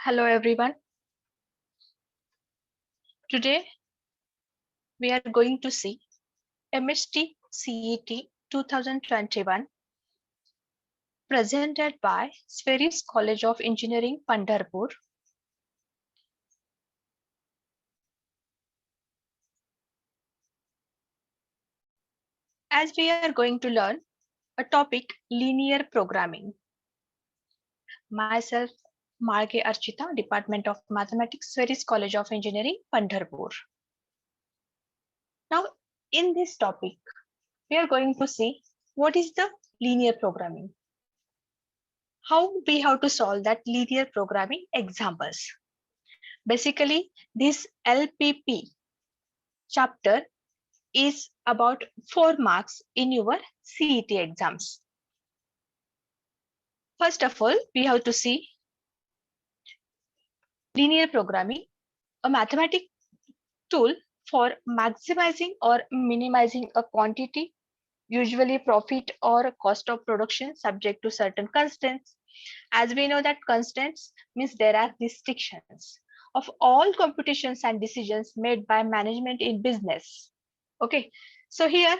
Hello everyone. Today we are going to see MHTCET 2021 presented by Spheris College of Engineering, Pandharpur. As we are going to learn a topic linear programming. Myself, Marge Archita, Department of Mathematics, Spheris College of Engineering, Pandharpur. Now, in this topic, we are going to see what is the linear programming. How we have to solve that linear programming examples. Basically, this LPP chapter is about 4 marks in your CET exams. First of all, we have to see linear programming, a mathematical tool for maximizing or minimizing a quantity, usually profit or cost of production subject to certain constraints. As we know that constraints means there are restrictions of all computations and decisions made by management in business. Okay, so here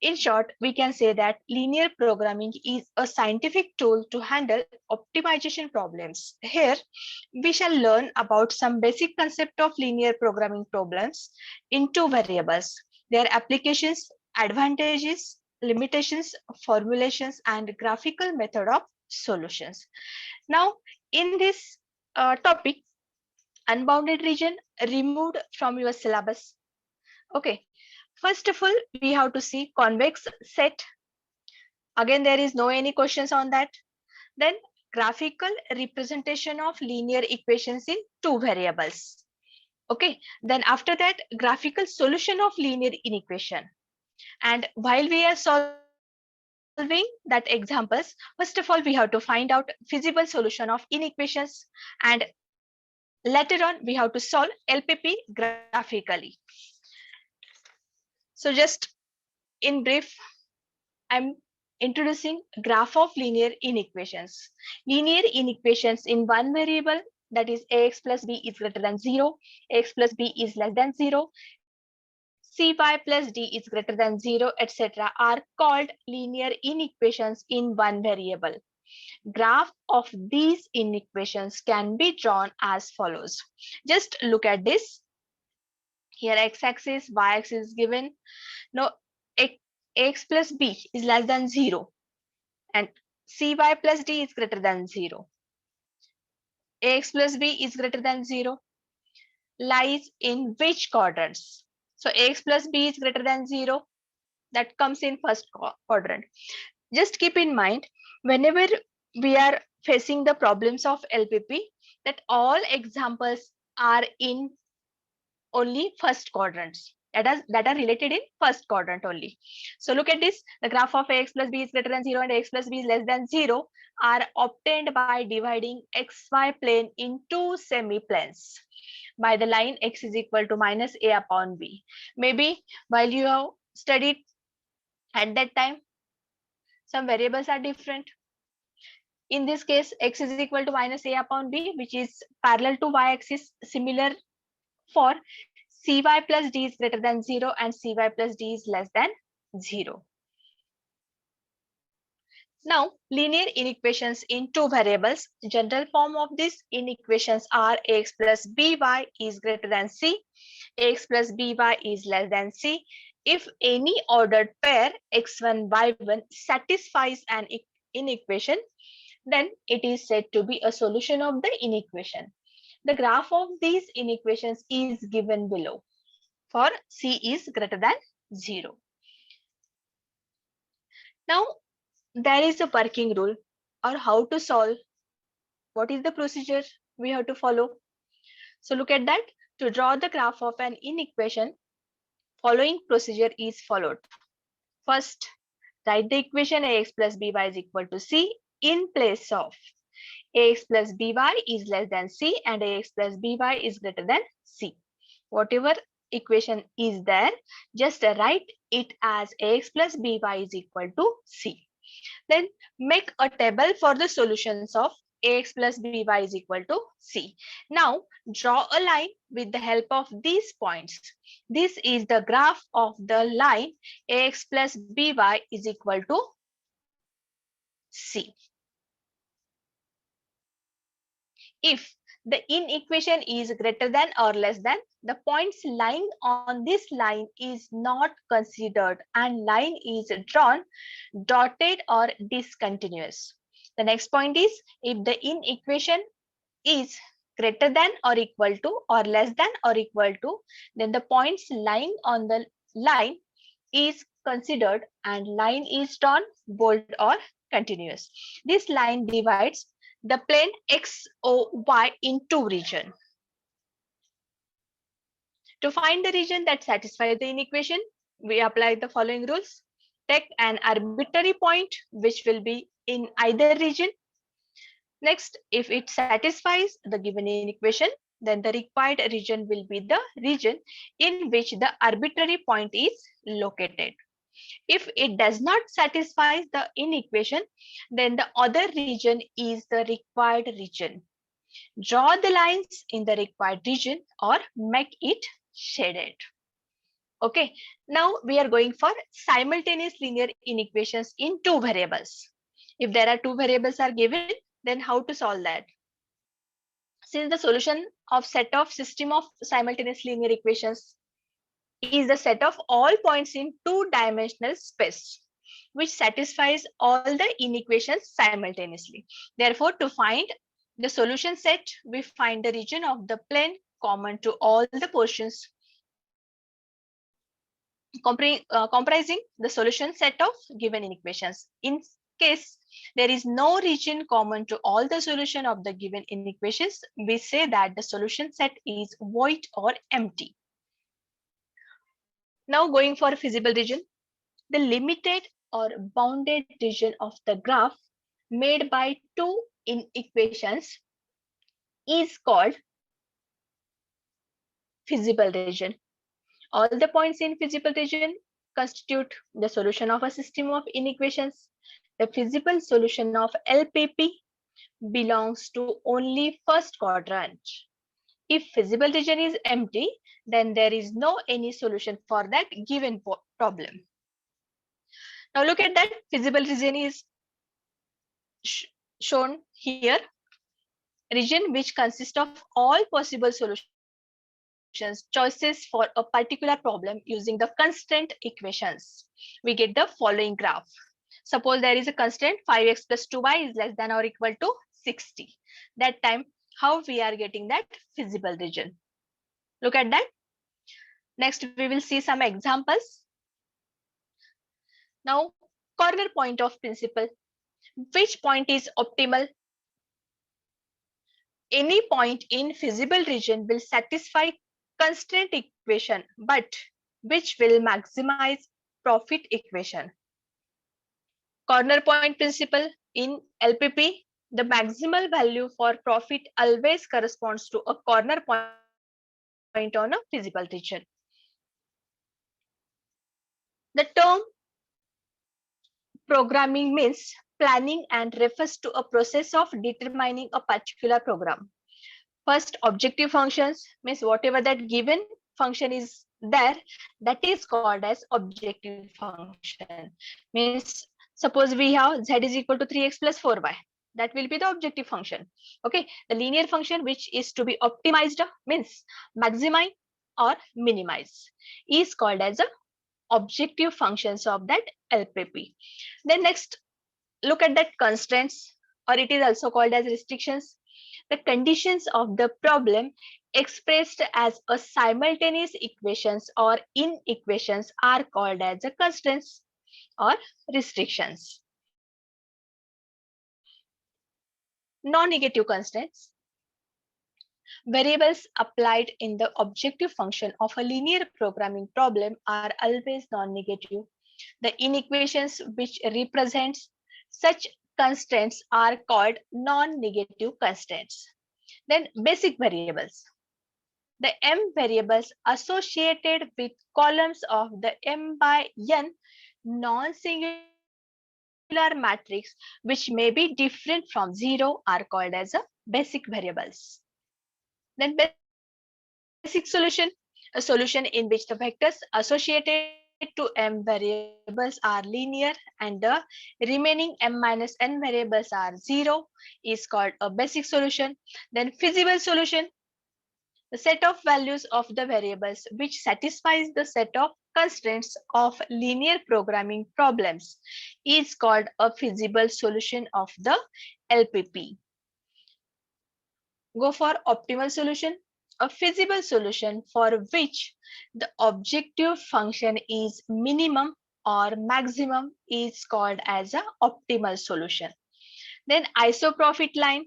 in short, we can say that linear programming is a scientific tool to handle optimization problems. Here, we shall learn about some basic concept of linear programming problems in 2 variables, their applications, advantages, limitations, formulations, and graphical method of solutions. Now, in this topic, unbounded region removed from your syllabus. Okay, first of all, we have to see convex set. Again, there is no any questions on that. Then graphical representation of linear equations in 2 variables. Okay, then after that, graphical solution of linear inequation. And while we are solving that examples, first of all, we have to find out feasible solution of inequations, and later on, we have to solve LPP graphically. So just in brief, I'm introducing graph of linear inequations. Linear inequations in one variable, that is ax plus b is greater than 0, ax plus b is less than 0, cy plus d is greater than 0, etc. are called linear inequations in one variable. Graph of these inequations can be drawn as follows. Just look at this. Here x-axis, y-axis is given. Now ax plus b is less than 0 and cy plus d is greater than 0. Ax plus b is greater than 0 lies in which quadrants? So ax plus b is greater than 0, that comes in first quadrant. Just keep in mind, whenever we are facing the problems of LPP, that all examples are in only first quadrants, that are related in first quadrant only. So look at this, the graph of ax plus b is greater than 0 and ax plus b is less than 0 are obtained by dividing xy plane in 2 semi-planes by the line x is equal to minus a upon b. Maybe while you have studied at that time, some variables are different. In this case, x is equal to minus a upon b, which is parallel to y-axis. Similar for cy plus d is greater than 0 and cy plus d is less than 0. Now, linear inequations in 2 variables. General form of these inequations are ax plus by is greater than c, ax plus by is less than c. If any ordered pair x1, y1 satisfies an inequation, then it is said to be a solution of the inequation. The graph of these inequations is given below for c is greater than 0. Now, there is a working rule or how to solve. What is the procedure we have to follow? So look at that. To draw the graph of an inequation, following procedure is followed. First, write the equation ax plus by is equal to c in place of ax plus by is less than c and ax plus by is greater than c. Whatever equation is there, just write it as ax plus by is equal to c. Then make a table for the solutions of ax plus by is equal to c. Now draw a line with the help of these points. This is the graph of the line ax plus by is equal to c. If the inequation is greater than or less than, the points lying on this line is not considered and line is drawn dotted or discontinuous. The next point is, if the inequation is greater than or equal to or less than or equal to, then the points lying on the line is considered and line is drawn bold or continuous. This line divides the plane XOY in two regions. To find the region that satisfies the inequation, we apply the following rules. Take an arbitrary point which will be in either region. Next, if it satisfies the given inequation, then the required region will be the region in which the arbitrary point is located. If it does not satisfy the inequation, then the other region is the required region. Draw the lines in the required region or make it shaded. Okay, now we are going for simultaneous linear inequations in two variables. If there are two variables are given, then how to solve that? Since the solution of set of system of simultaneous linear equations is the set of all points in two-dimensional space, which satisfies all the inequations simultaneously. Therefore, to find the solution set, we find the region of the plane common to all the portions comprising the solution set of given inequations. In case there is no region common to all the solution of the given inequations, we say that the solution set is void or empty. Now going for feasible region, the limited or bounded region of the graph made by two inequations is called feasible region. All the points in feasible region constitute the solution of a system of inequations. The feasible solution of LPP belongs to only first quadrant. If feasible region is empty, then there is no any solution for that given problem. Now look at that feasible region is shown here. Region which consists of all possible solutions, choices for a particular problem using the constraint equations. We get the following graph. Suppose there is a constraint 5x plus 2y is less than or equal to 60. That time, how we are getting that feasible region? Look at that. Next, we will see some examples. Now, corner point of principle. Which point is optimal? Any point in feasible region will satisfy constraint equation, but which will maximize profit equation. Corner point principle in LPP, the maximal value for profit always corresponds to a corner point on a feasible region. The term programming means planning and refers to a process of determining a particular program. First, objective functions means whatever that given function is there, that is called as objective function. Means suppose we have z is equal to 3x plus 4y. That will be the objective function. Okay, the linear function which is to be optimized means maximize or minimize is called as a objective functions of that LPP. Then next, look at that constraints, or it is also called as restrictions. The conditions of the problem expressed as a simultaneous equations or inequations are called as a constraints or restrictions. Non-negative constraints. Variables applied in the objective function of a linear programming problem are always non-negative. The inequations which represents such constraints are called non-negative constraints. Then basic variables. The m variables associated with columns of the m by n non-singular particular matrix which may be different from 0 are called as a basic variables. Then basic solution, a solution in which the vectors associated to m variables are linear and the remaining m minus n variables are 0 is called a basic solution. Then feasible solution, the set of values of the variables which satisfies the set of constraints of linear programming problems is called a feasible solution of the LPP. Go for optimal solution. A feasible solution for which the objective function is minimum or maximum is called as a optimal solution. Then isoprofit line,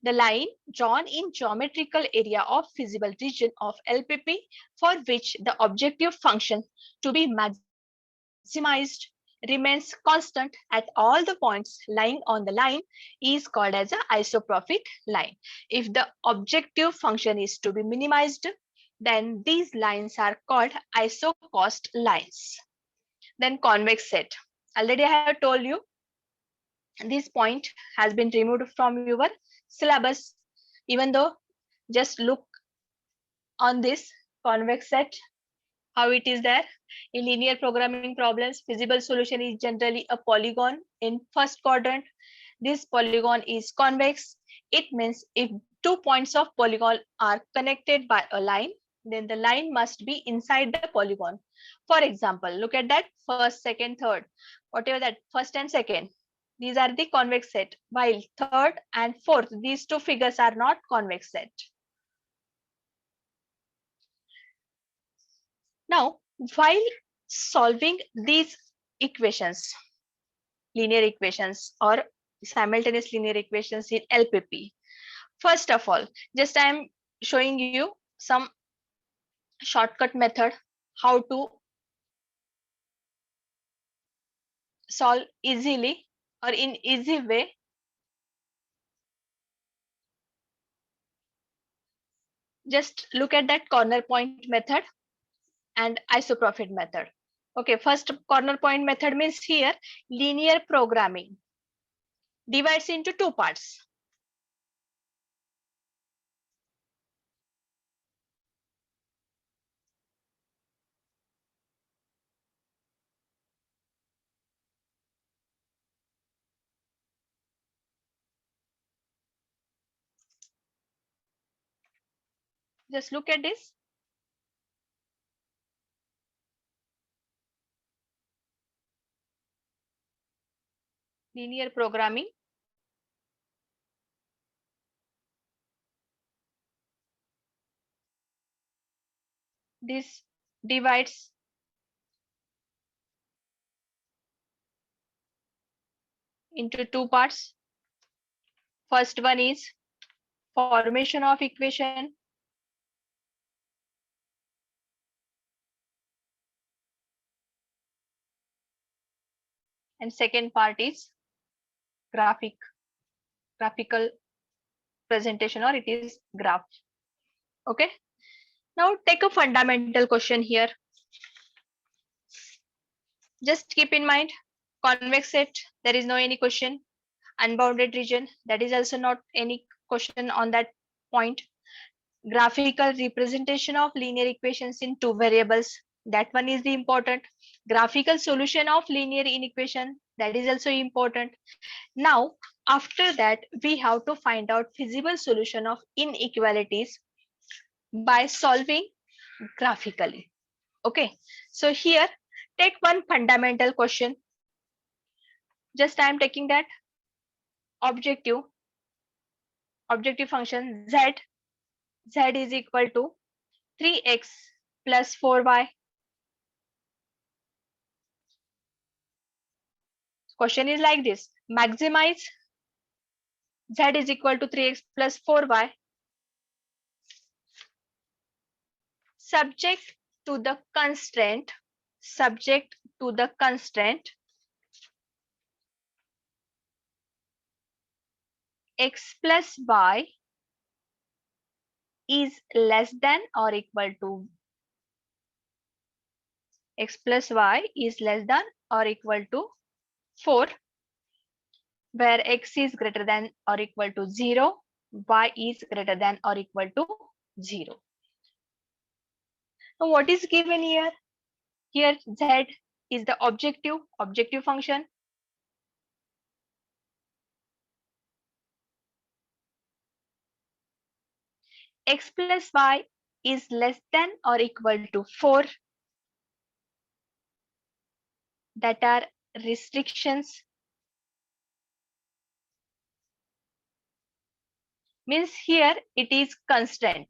the line drawn in geometrical area of feasible region of LPP for which the objective function to be maximized remains constant at all the points lying on the line is called as a isoprofit line. If the objective function is to be minimized, then these lines are called isocost lines. Then convex set. Already I have told you this point has been removed from your syllabus, even though just look on this convex set how it is there. In linear programming problems, feasible solution is generally a polygon in first quadrant. This polygon is convex. It means if 2 points of polygon are connected by a line, then the line must be inside the polygon. For example, look at that first, second, third, whatever that first and second. These are the convex set, while third and fourth, these two figures are not convex set. Now, while solving these equations, linear equations or simultaneous linear equations in LPP, first of all, just I am showing you some shortcut method how to solve easily or in easy way. Just look at that corner point method and isoprofit method. Okay, first corner point method means here linear programming divides into two parts. Just look at this. Linear programming. This divides into two parts. First one is formation of equation. And second part is graphical presentation, or it is graph. Okay. Now take a fundamental question here. Just keep in mind convex set, there is no any question. Unbounded region, that is also not any question on that point. Graphical representation of linear equations in two variables, that one is the important. Graphical solution of linear inequation, that is also important. Now after that we have to find out feasible solution of inequalities by solving graphically. Okay, so here take one fundamental question. Just I am taking that objective function z is equal to 3x plus 4y. Question is like this: maximize z is equal to 3x plus 4y subject to the constraint x plus y is less than or equal to x plus y is less than or equal to 4, where x is greater than or equal to 0, y is greater than or equal to 0. Now what is given here? Here z is the objective function. X plus y is less than or equal to 4. That are restrictions. Means here it is constant,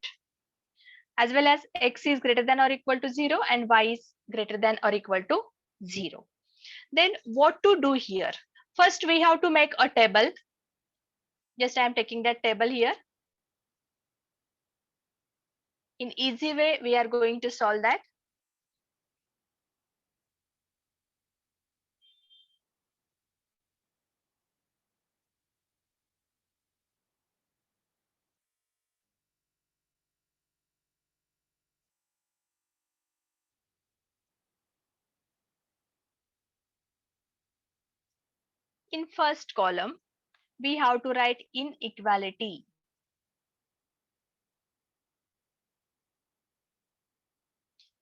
as well as x is greater than or equal to 0 and y is greater than or equal to 0. Then what to do here? First we have to make a table. Just I am taking that table here. In easy way we are going to solve that. In first column we have to write inequality.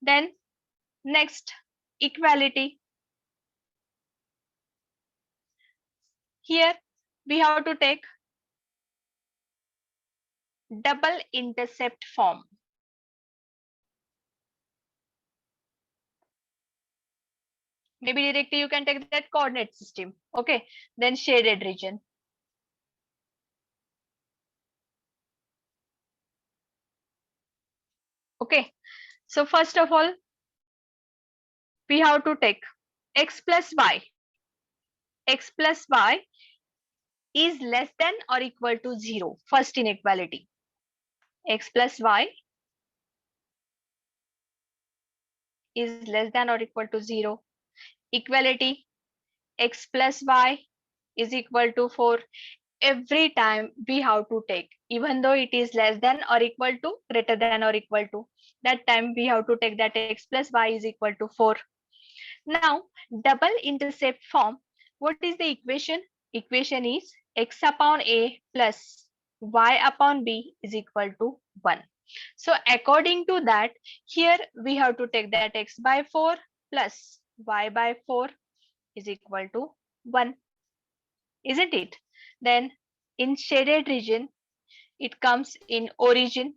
Then next equality. Here we have to take double intercept form. Maybe directly you can take that coordinate system. Okay, then shaded region. Okay, so first of all we have to take x plus y. X plus y is less than or equal to 0. First inequality. X plus y is less than or equal to 0. Equality. X plus y is equal to 4. Every time we have to take, even though it is less than or equal to, greater than or equal to, that time we have to take that x plus y is equal to 4. Now double intercept form. What is the equation? Equation is x upon a plus y upon b is equal to 1. So according to that, here we have to take that x by 4 plus y by 4 is equal to 1, isn't it? Then in shaded region, it comes in origin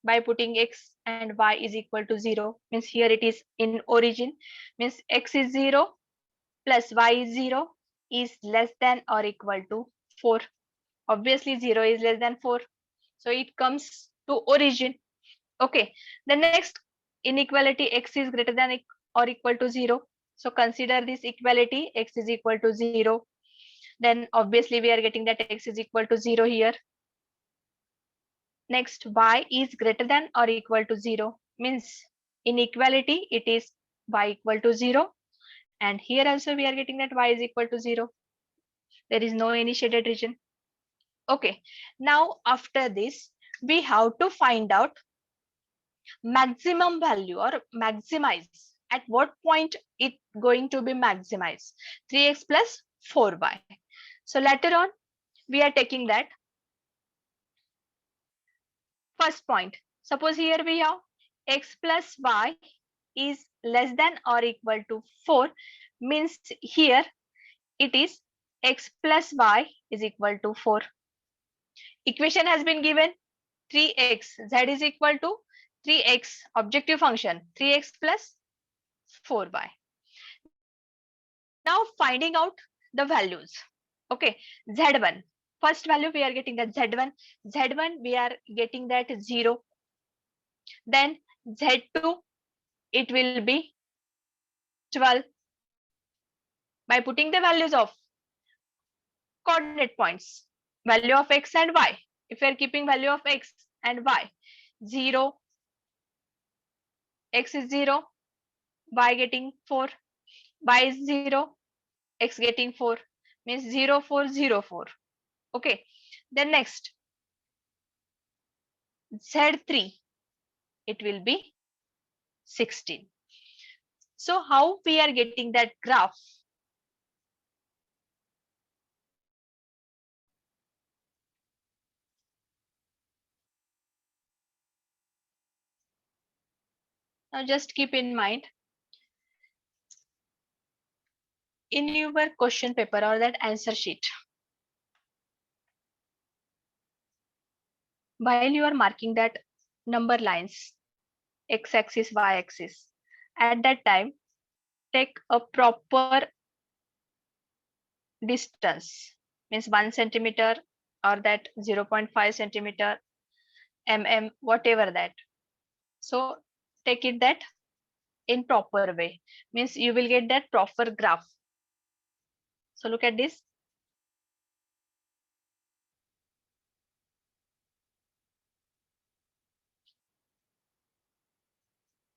by putting x and y is equal to 0. Means here it is in origin, means x is 0 plus y is 0 is less than or equal to 4. Obviously 0 is less than 4. So it comes to origin. Okay. The next inequality, x is greater than or equal to 0. So consider this equality, x is equal to 0. Then obviously we are getting that x is equal to 0 here. Next, y is greater than or equal to 0. Means in equality it is y equal to 0. And here also we are getting that y is equal to 0. There is no any shaded region. Okay. Now after this, we have to find out maximum value or maximize. At what point it going to be maximized? 3x plus 4y. So later on, we are taking that first point. Suppose here we have x plus y is less than or equal to 4. Means here it is x plus y is equal to 4. Equation has been given 3x, z is equal to 3x, objective function 3x plus 4y. Now finding out the values. Okay, z1. First value we are getting that z1. Z1 we are getting that 0. Then z2 it will be 12. By putting the values of coordinate points, value of x and y. If we are keeping value of x and y, 0, x is 0, y getting 4, y is 0, x getting 4, means 0, 4, 0, 4. Okay. Then next, Z3, it will be 16. So how we are getting that graph? Now just keep in mind, in your question paper or that answer sheet, while you are marking that number lines, x-axis, y-axis, at that time, take a proper distance, means 1 centimeter or that 0.5 centimeter, whatever that. So take it that in proper way, means you will get that proper graph. So look at this.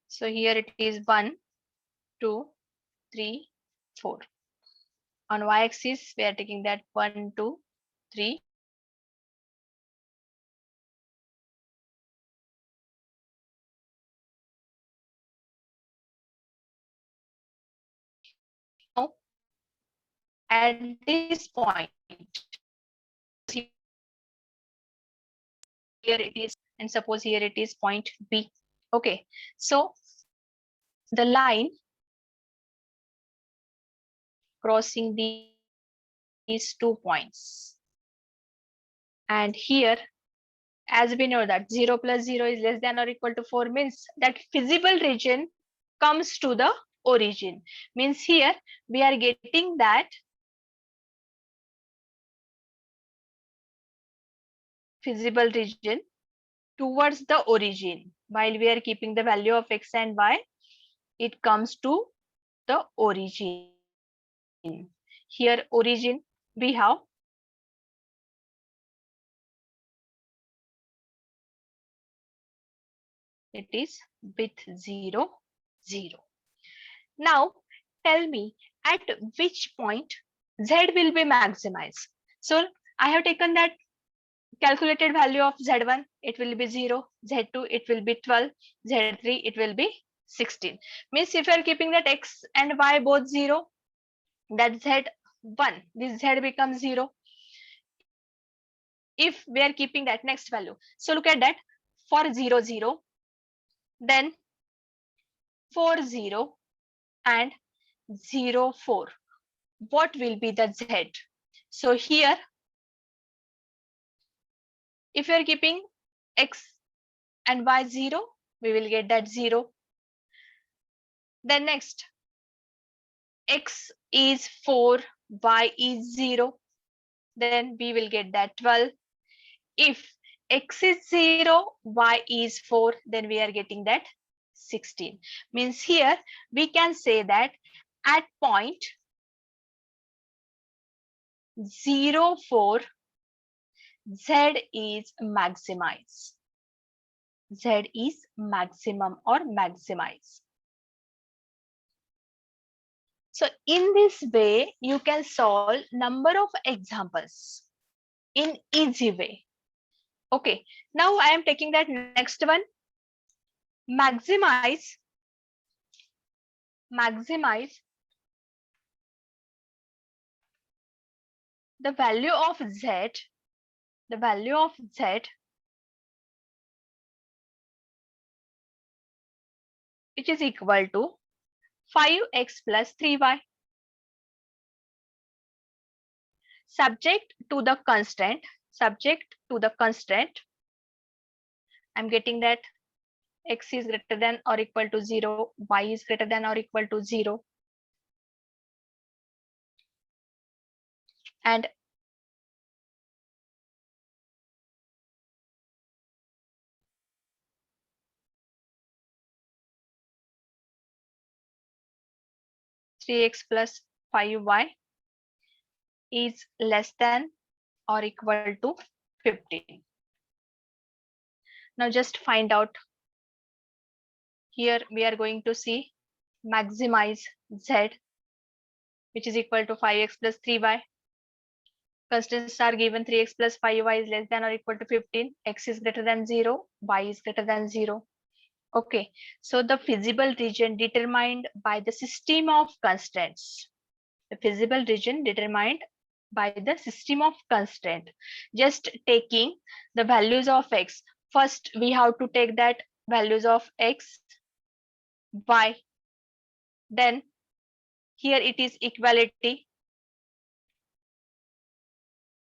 So here it is 1, 2, 3, 4. On y-axis, we are taking that 1, 2, 3. Now, at this point, here it is, and suppose here it is point B. Okay, so the line crossing these 2 points, and here, as we know that 0 plus 0 is less than or equal to 4, means that visible region comes to the origin, means here we are getting that visible region towards the origin. While we are keeping the value of x and y, it comes to the origin. Here origin we have it is with 0, 0. Now tell me at which point z will be maximized. So I have taken that calculated value of z1, it will be 0, z2 it will be 12, z3 it will be 16. Means if you are keeping that x and y both 0, that z1, this z becomes 0. If we are keeping that next value, so look at that, for 0, 0, then 4, 0 and 0, 4, what will be the z? So here, if you are keeping x and y 0, we will get that 0. Then next, x is 4, y is 0, then we will get that 12. If x is 0, y is 4, then we are getting that 16. Means here we can say that at point 0, 4, z is maximized. Z is maximum or maximize. So in this way, you can solve number of examples in easy way. Okay, now I am taking that next one. Maximize the value of z, which is equal to 5x plus 3y, subject to the constraint, I'm getting that x is greater than or equal to 0, y is greater than or equal to 0, and three x plus 5y is less than or equal to 15. Now just find out. Here we are going to see maximize z, which is equal to 5x plus 3y. Constants are given, 3x plus 5y is less than or equal to 15, x is greater than 0, y is greater than 0. Okay, so the feasible region determined by the system of constraints. The feasible region determined by the system of constraint. Just taking the values of x. First, we have to take that values of x. y. Then here it is equality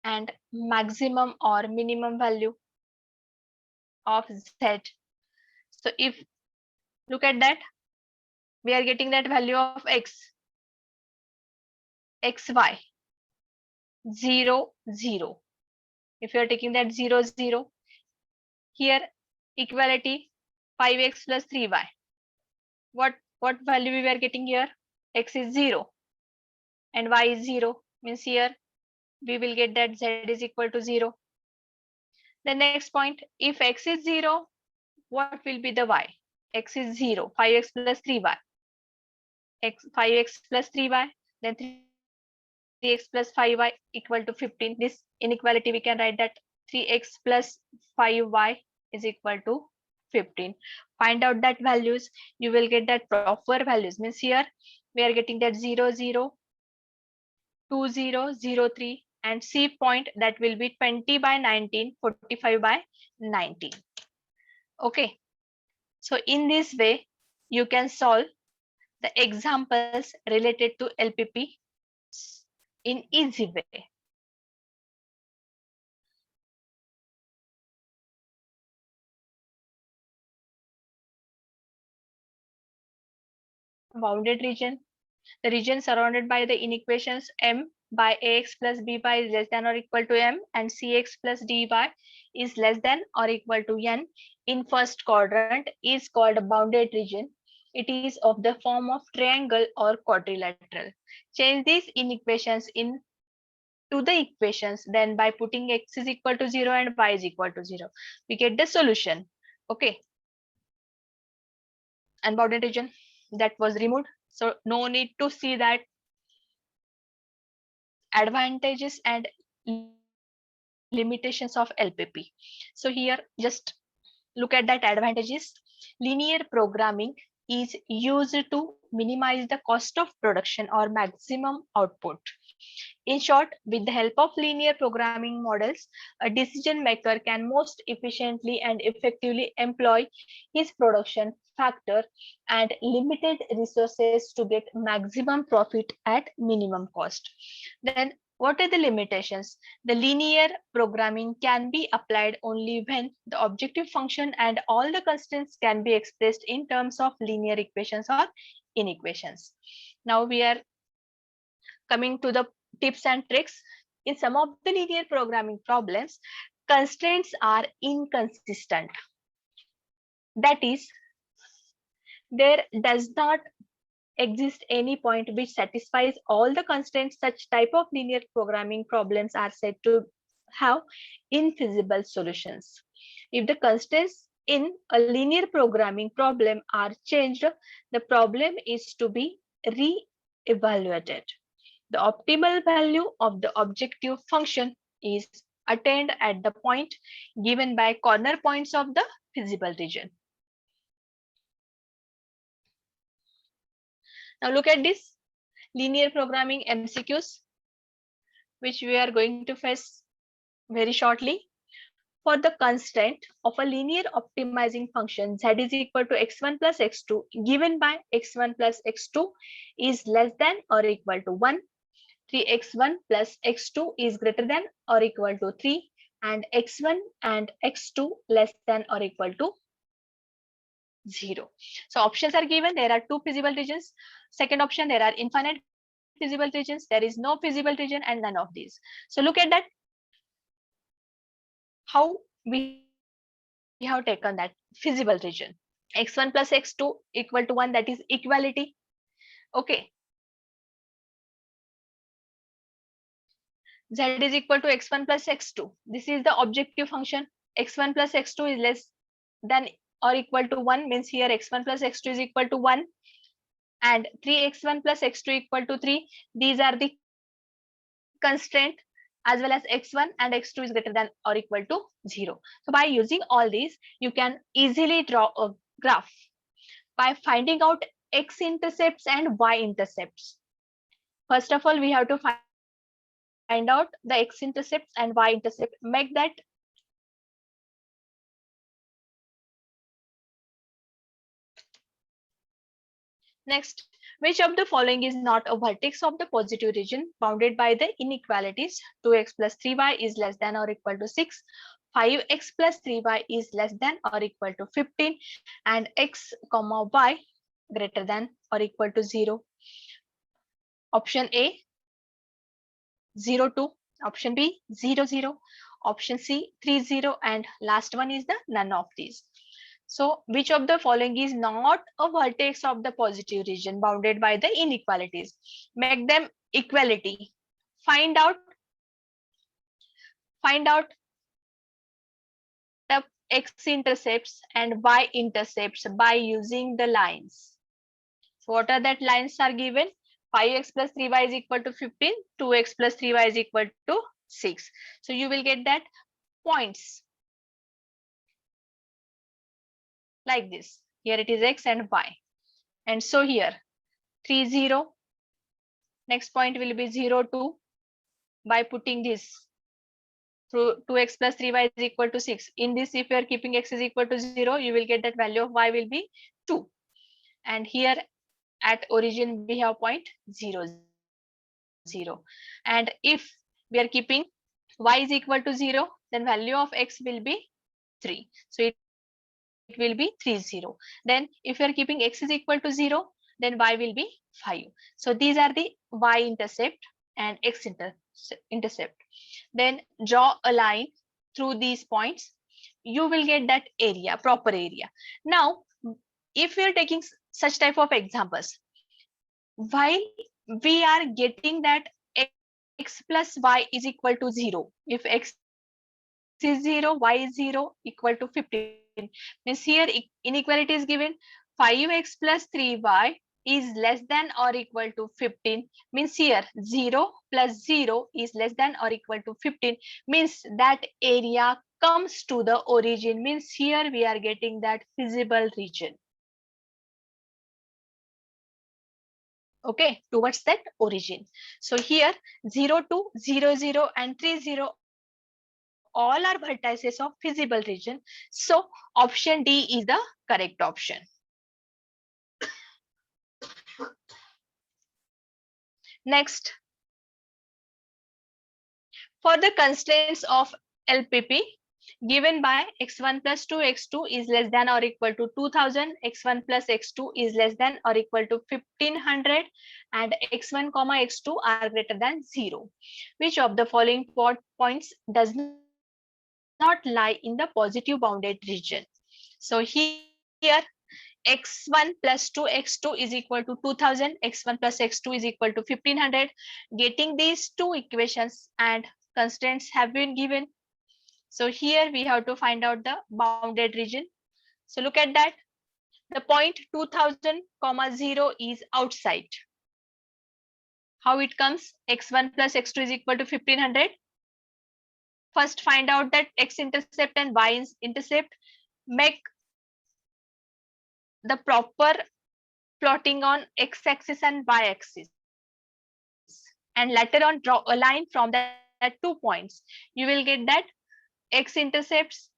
and maximum or minimum value of z. So if look at that, we are getting that value of x, xy, 0, 0. If you are taking that 0, 0, here equality 5x plus 3y. What value we are getting here? X is 0 and y is 0. Means here we will get that z is equal to 0. The next point, if x is 0, what will be the y? X is 0, 5x plus 3y. 5x plus 3y, then 3x plus 5y equal to 15. This inequality we can write that 3x plus 5y is equal to 15. Find out that values, you will get that proper values. Means here we are getting that 0, 0, 2, 0, 0, 3, and C point that will be 20 by 19, 45 by 19. Okay. So in this way, you can solve the examples related to LPP in easy way. Bounded region, the region surrounded by the inequations m by ax plus by is less than or equal to m and cx plus dy is less than or equal to n in first quadrant is called a bounded region. It is of the form of triangle or quadrilateral. Change these inequations in to the equations, then by putting x is equal to 0 and y is equal to 0, we get the solution. Okay. And bounded region that was removed. So no need to see that advantages and limitations of LPP. So here just look at that advantages. Linear programming is used to minimize the cost of production or maximum output. In short, with the help of linear programming models, a decision maker can most efficiently and effectively employ his production factor and limited resources to get maximum profit at minimum cost. Then what are the limitations? The linear programming can be applied only when the objective function and all the constants can be expressed in terms of linear equations or inequations. Now we are coming to the tips and tricks. In some of the linear programming problems, constraints are inconsistent. That is, there does not exist any point which satisfies all the constraints. Such type of linear programming problems are said to have infeasible solutions. If the constraints in a linear programming problem are changed, the problem is to be re-evaluated. The optimal value of the objective function is attained at the point given by corner points of the feasible region. Now look at this linear programming MCQs, which we are going to face very shortly. For the constraint of a linear optimizing function z is equal to x1 plus x2 given by x1 plus x2 is less than or equal to 1, 3x1 plus x2 is greater than or equal to 3, and x1 and x2 less than or equal to 0. So options are given. There are two feasible regions. Second option, there are infinite feasible regions. There is no feasible region and none of these. So look at that, how we have taken that feasible region. X1 plus x2 equal to 1, that is equality. Okay. Z is equal to x1 plus x2. This is the objective function. X1 plus x2 is less than or equal to 1, means here x1 plus x2 is equal to 1 and 3x1 plus x2 equal to 3. These are the constraint, as well as x1 and x2 is greater than or equal to 0. So by using all these, you can easily draw a graph by finding out x-intercepts and y-intercepts. First of all, we have to find out the x-intercepts and y-intercept. Make that Next, which of the following is not a vertex of the positive region bounded by the inequalities? 2x plus 3y is less than or equal to 6. 5x plus 3y is less than or equal to 15, and x comma y greater than or equal to 0. Option A 0, 2. Option B 0, 0. Option C 3, 0, and last one is the none of these. So which of the following is not a vertex of the positive region bounded by the inequalities? Make them equality. Find out the x-intercepts and y-intercepts by using the lines. So what are that lines are given? 5x plus 3y is equal to 15, 2x plus 3y is equal to 6. So you will get that points like this. Here it is x and y. And so here 3, 0. Next point will be 0, 2. By putting this through 2x plus 3y is equal to 6. In this, if you are keeping x is equal to 0, you will get that value of y will be 2. And here at origin, we have point 0, 0. And if we are keeping y is equal to 0, then value of x will be 3. So it will be 3, 0. Then if you are keeping x is equal to 0, then y will be 5. So these are the y-intercept and x-intercept. Then draw a line through these points. You will get that area, proper area. Now, if we are taking such type of examples, while we are getting that x plus y is equal to 0. If x is 0, y is 0, equal to 15. Means here inequality is given 5x plus 3y is less than or equal to 15. Means here 0 plus 0 is less than or equal to 15. Means that area comes to the origin. Means here we are getting that feasible region. Okay, towards that origin. So here 0, 2, 0, 0 and 3, 0 all are vertices of feasible region. So option D is the correct option. Next, for the constraints of LPP given by x1 plus 2 x2 is less than or equal to 2000, x1 plus x2 is less than or equal to 1500, and x1 comma x2 are greater than 0. Which of the following points does not lie in the positive bounded region? So here x1 plus 2x2 is equal to 2000, x1 plus x2 is equal to 1500. Getting these two equations and constraints have been given. So here we have to find out the bounded region. So look at that. The point 2000 comma 0 is outside. How it comes? x1 plus x2 is equal to 1500. First find out that x-intercept and y-intercept. Make the proper plotting on x-axis and y-axis. And later on draw a line from that 2 points. You will get that x-intercepts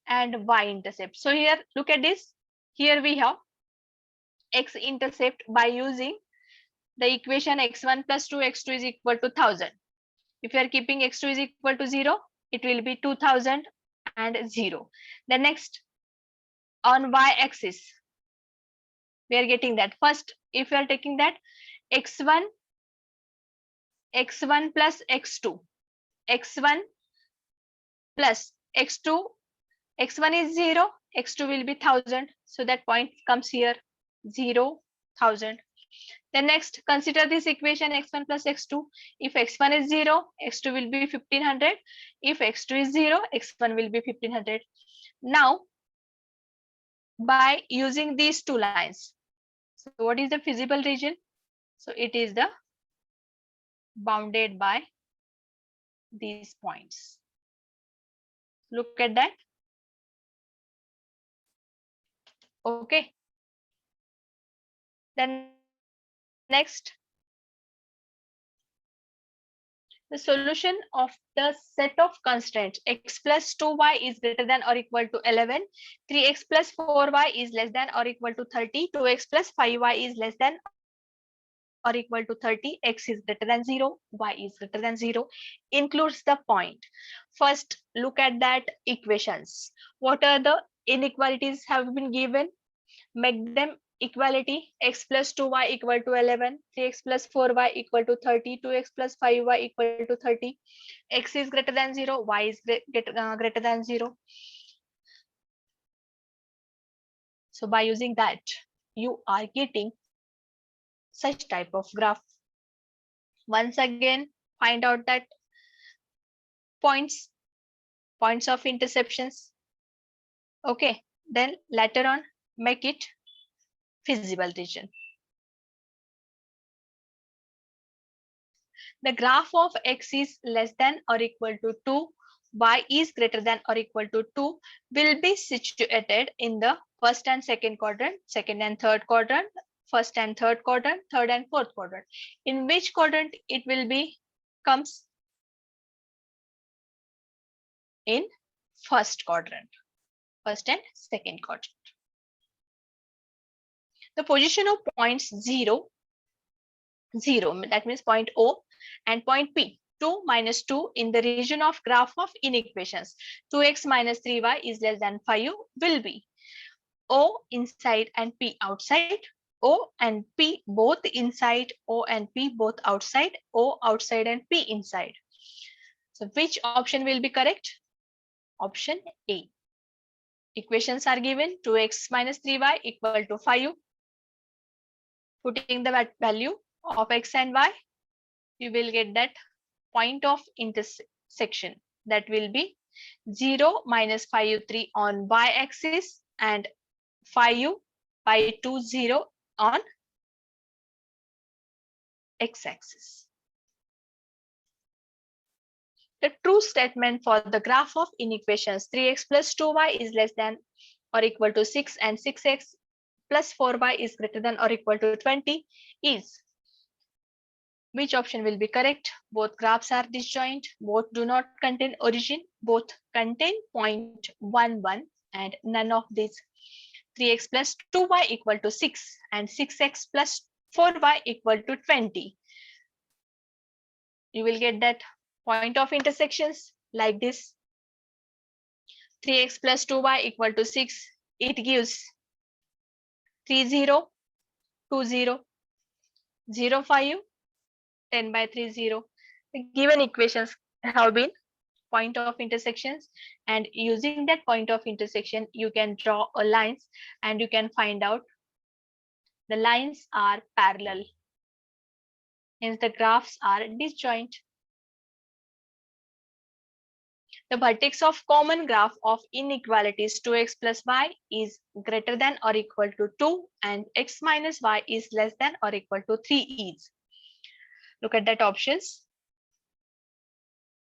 and y-intercept. So here, look at this. Here we have x-intercept by using the equation x1 plus 2x2 is equal to 1000. If you are keeping x2 is equal to 0, it will be 2000 and 0. The next, on y-axis, we are getting that. First, if you are taking that x1 plus x2, x1 plus x2, x1 is 0, x2 will be 1000. So that point comes here 0, 1000. Then next, consider this equation x1 plus x2. If x1 is 0, x2 will be 1500. If x2 is 0, x1 will be 1500. Now, by using these two lines, so what is the feasible region? So it is the bounded by these points. Look at that. Okay. Then next, The solution of the set of constraints x plus 2y is greater than or equal to 11, 3x plus 4y is less than or equal to 30, 2x plus 5y is less than or equal to 30, x is greater than 0, y is greater than 0 includes the point. First, look at that equations. What are the inequalities have been given? Make them equality. X plus 2y equal to 11, 3x plus 4y equal to 30, 2x plus 5y equal to 30. X is greater than 0, y is greater than 0. So by using that, you are getting such type of graph. Once again, find out that points, points of interceptions. Okay, then later on, make it feasible region. The graph of x is less than or equal to 2, y is greater than or equal to 2 will be situated in the first and second quadrant, second and third quadrant, first and third quadrant, third and fourth quadrant. In which quadrant it will be comes? In first quadrant, first and second quadrant. The position of points 0, 0, that means point O and point P, 2 minus 2 in the region of graph of inequations. 2x minus 3y is less than 5 will be O inside and P outside, O and P both inside, O and P both outside, O outside and P inside. So which option will be correct? Option A. Equations are given. 2x minus 3y equal to 5. Putting the value of x and y, you will get that point of intersection. That will be 0 minus 5 3 on y axis and 5 by 2 0 on x axis. The true statement for the graph of inequations 3x plus 2y is less than or equal to 6 and 6x plus 4y is greater than or equal to 20 is, which option will be correct? Both graphs are disjoint, both do not contain origin, both contain point 1 1 and none of these. 3x plus 2y equal to 6 and 6x plus 4y equal to 20. You will get that point of intersections like this. 3x plus 2y equal to 6. It gives 3 0, 2 0, 0 5, 10 by 3 0. The given equations have been point of intersections, and using that point of intersection you can draw a lines and you can find out the lines are parallel, hence the graphs are disjoint. The vertex of common graph of inequalities 2x plus y is greater than or equal to 2 and x minus y is less than or equal to 3 is. Look at that options.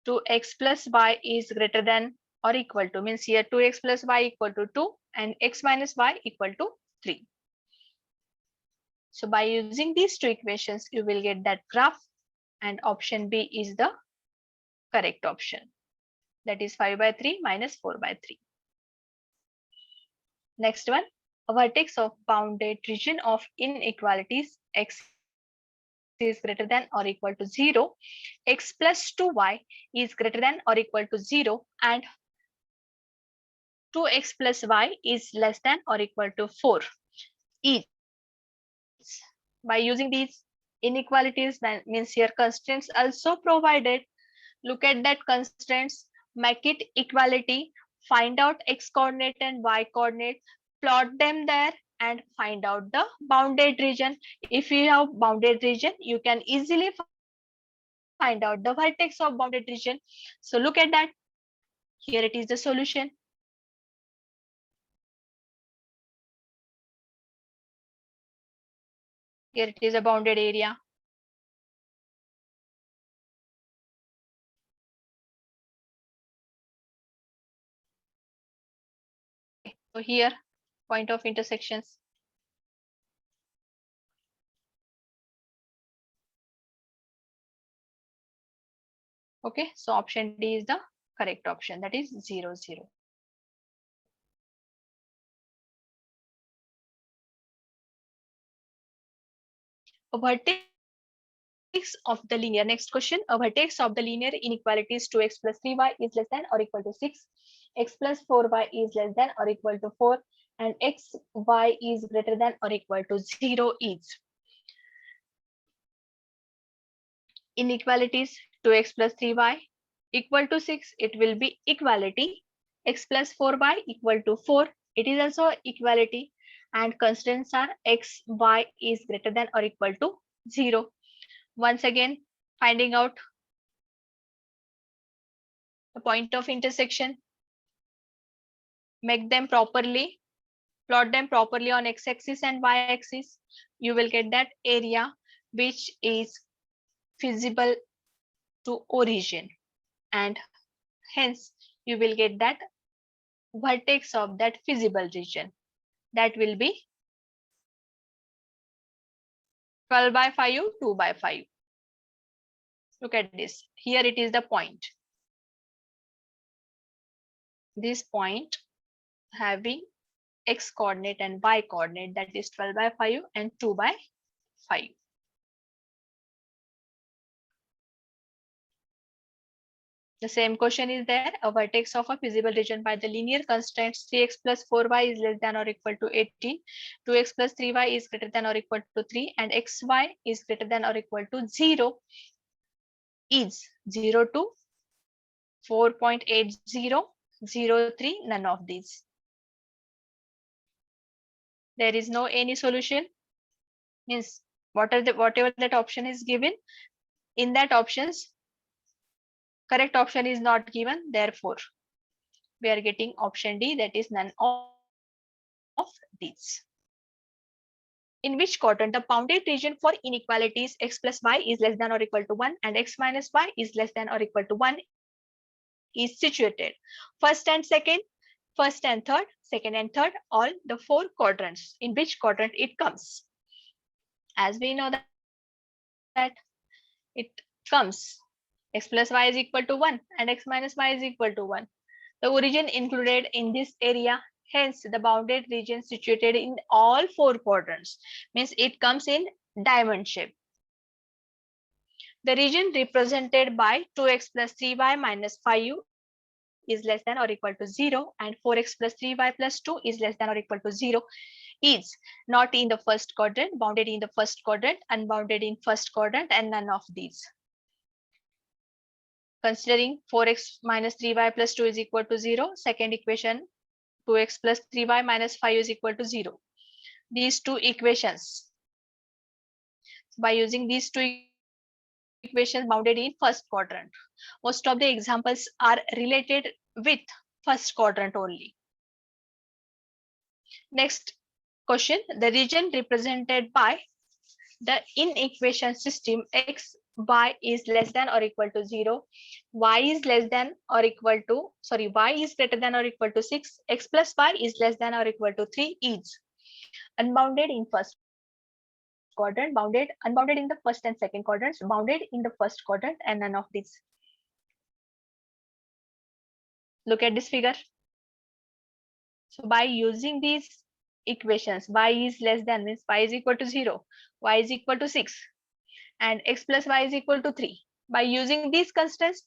2x plus y is greater than or equal to, means here 2x plus y equal to 2 and x minus y equal to 3. So by using these two equations, you will get that graph, and option B is the correct option. That is 5 by 3 minus 4 by 3. Next one, a vertex of bounded region of inequalities x is greater than or equal to 0, x plus 2y is greater than or equal to 0, and 2x plus y is less than or equal to 4 is. By using these inequalities, that means here constraints also provided. Look at that constraints, make it equality, find out x coordinate and y coordinate, plot them there and find out the bounded region. If you have bounded region, you can easily find out the vertex of bounded region. So look at that. Here it is the solution. Here it is a bounded area. Okay, so here point of intersections. Okay, so option D is the correct option, that is 0, 0. A vertex of the linear, next question, a vertex of the linear inequality is 2x plus 3y is less than or equal to 6, x plus 4y is less than or equal to 4, and xy is greater than or equal to 0 is. Inequalities 2x plus 3y equal to 6, it will be equality. X plus 4y equal to 4, it is also equality. And constants are x, y is greater than or equal to 0. Once again, finding out the point of intersection, make them properly, plot them properly on x-axis and y-axis. You will get that area which is feasible to origin, and hence you will get that vertex of that feasible region. That will be 12 by 5, 2 by 5. Look at this. Here it is the point. This point having x coordinate and y coordinate, that is 12 by 5 and 2 by 5. The same question is there. A vertex of a feasible region by the linear constraints 3x plus 4y is less than or equal to 18, 2x plus 3y is greater than or equal to 3, and xy is greater than or equal to 0 is 0 to 4.80, 03, none of these. There is no any solution. Means whatever that option is given, in that options, correct option is not given. Therefore, we are getting option D, that is none of these. In which quadrant the bounded region for inequalities x plus y is less than or equal to 1 and x minus y is less than or equal to 1 is situated? First and third, second and third, all the 4 quadrants. In which quadrant it comes? As we know that it comes x plus y is equal to 1 and x minus y is equal to 1. The origin included in this area, hence the bounded region situated in all 4 quadrants. Means it comes in diamond shape. The region represented by 2x plus 3y minus 5u is less than or equal to 0 and 4x plus 3y plus 2 is less than or equal to 0 is not in the first quadrant, bounded in the first quadrant, unbounded in first quadrant, and none of these. Considering 4x minus 3y plus 2 is equal to 0, second equation 2x plus 3y minus 5 is equal to 0. These two equations, by using these two equations bounded in first quadrant, most of the examples are related with first quadrant only. Next question, the region represented by the inequation system x y is less than or equal to 0, y is less than or equal to, y is greater than or equal to 6, x plus y is less than or equal to 3 is unbounded in first quadrant, unbounded in the first and second quadrants, bounded in the first quadrant, and none of these. Look at this figure. So by using these equations, y is less than means y is equal to 0, y is equal to 6, and x plus y is equal to 3. By using these constants,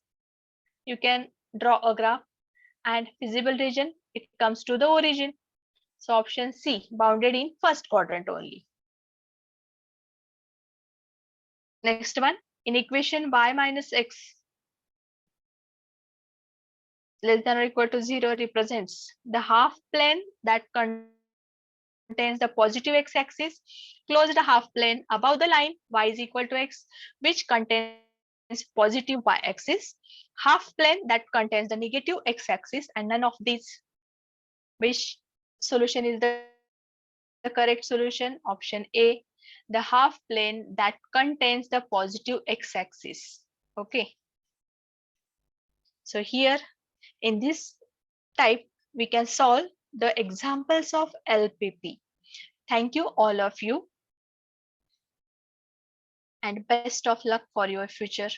you can draw a graph, and feasible region, it comes to the origin. So option C, bounded in first quadrant only. Next one, in equation y minus x less than or equal to 0 represents the half plane that contains the positive x-axis, closed half plane above the line y is equal to x, which contains positive y-axis, half plane that contains the negative x-axis, and none of these. Which solution is the correct solution? Option A, the half plane that contains the positive x-axis. Okay. So here in this type, we can solve the examples of LPP. Thank you all of you, and best of luck for your future.